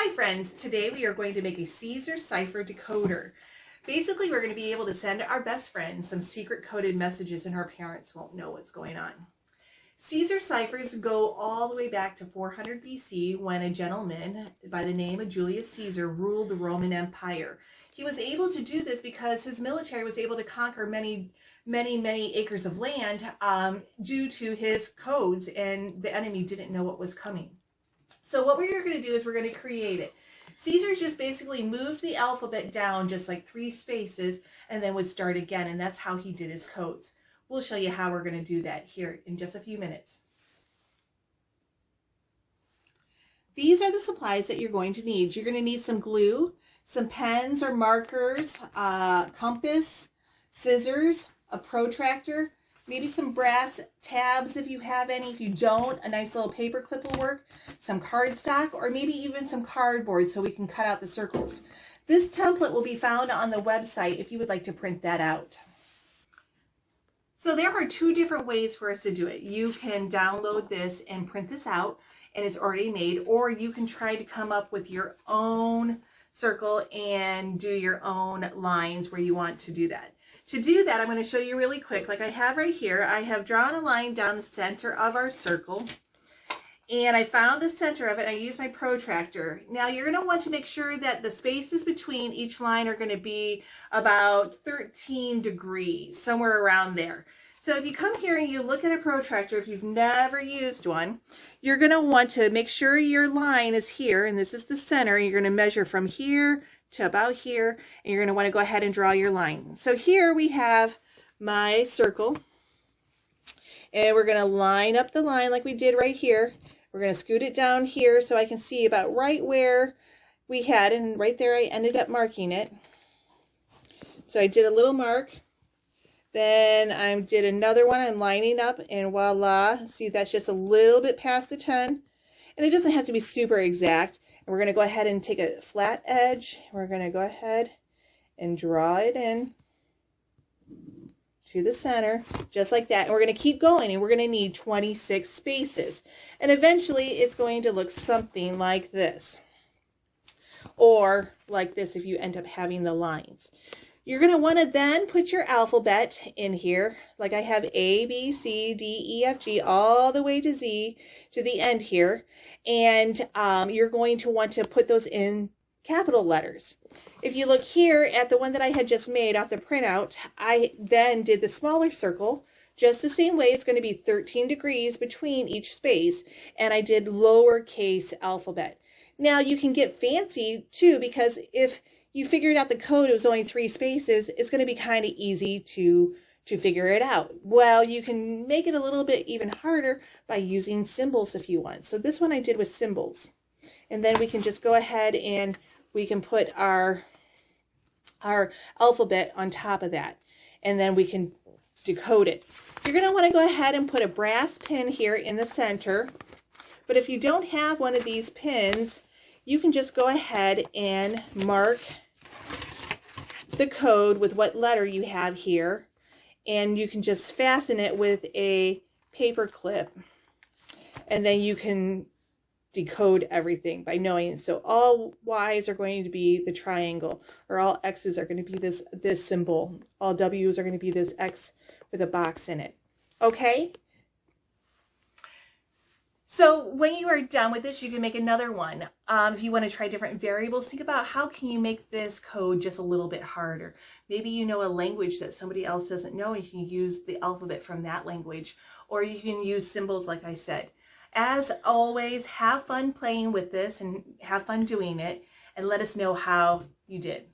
Hi friends, today we are going to make a Caesar Cipher decoder. Basically, we're going to be able to send our best friend some secret coded messages and her parents won't know what's going on. Caesar ciphers go all the way back to 400 BC when a gentleman by the name of Julius Caesar ruled the Roman Empire. He was able to do this because his military was able to conquer many acres of land due to his codes, and the enemy didn't know what was coming. So what we're going to do is we're going to create it. Caesar just basically moved the alphabet down just like 3 spaces and then would start again, and that's how he did his codes. We'll show you how we're going to do that here in just a few minutes. These are the supplies that you're going to need. You're going to need some glue, some pens or markers, compass, scissors, a protractor, maybe some brass tabs if you have any. If you don't, a nice little paper clip will work, some cardstock, or maybe even some cardboard so we can cut out the circles. This template will be found on the website if you would like to print that out. So there are 2 different ways for us to do it. You can download this and print this out and it's already made, or you can try to come up with your own circle and do your own lines where you want to do that. To do that, I'm going to show you really quick. Like I have right here, I have drawn a line down the center of our circle, and I found the center of it, and I used my protractor. Now you're going to want to make sure that the spaces between each line are going to be about 13 degrees, somewhere around there. So if you come here and you look at a protractor, if you've never used one, you're going to want to make sure your line is here, and this is the center, and you're going to measure from here to about here, and you're going to want to go ahead and draw your line. So here we have my circle, and we're going to line up the line like we did right here. We're going to scoot it down here so I can see about right where we had, and right there I ended up marking it. So I did a little mark, then I did another one, I'm lining up, and voila, see that's just a little bit past the 10, and it doesn't have to be super exact. And we're going to go ahead and take a flat edge, we're going to go ahead and draw it in to the center, just like that. And we're going to keep going, and we're going to need 26 spaces. And eventually it's going to look something like this, or like this if you end up having the lines. You're going to want to then put your alphabet in here, like I have A, B, C, D, E, F, G, all the way to Z to the end here. And you're going to want to put those in capital letters. If you look here at the one that I had just made off the printout, I then did the smaller circle, just the same way. It's going to be 13 degrees between each space, and I did lowercase alphabet. Now you can get fancy too, because if you figured out the code, it was only 3 spaces, it's going to be kind of easy to figure it out. Well, you can make it a little bit even harder by using symbols if you want. So this one I did with symbols. And then we can just go ahead and we can put our alphabet on top of that. And then we can decode it. You're going to want to go ahead and put a brass pin here in the center. But if you don't have one of these pins, you can just go ahead and mark the code with what letter you have here, and you can just fasten it with a paper clip, and then you can decode everything by knowing. So all Y's are going to be the triangle, or all X's are going to be this symbol. All W's are going to be this X with a box in it. Okay? So when you are done with this, you can make another one. If you want to try different variables, think about how can you make this code just a little bit harder. Maybe you know a language that somebody else doesn't know, and you can use the alphabet from that language. Or you can use symbols like I said. As always, have fun playing with this and have fun doing it, and let us know how you did.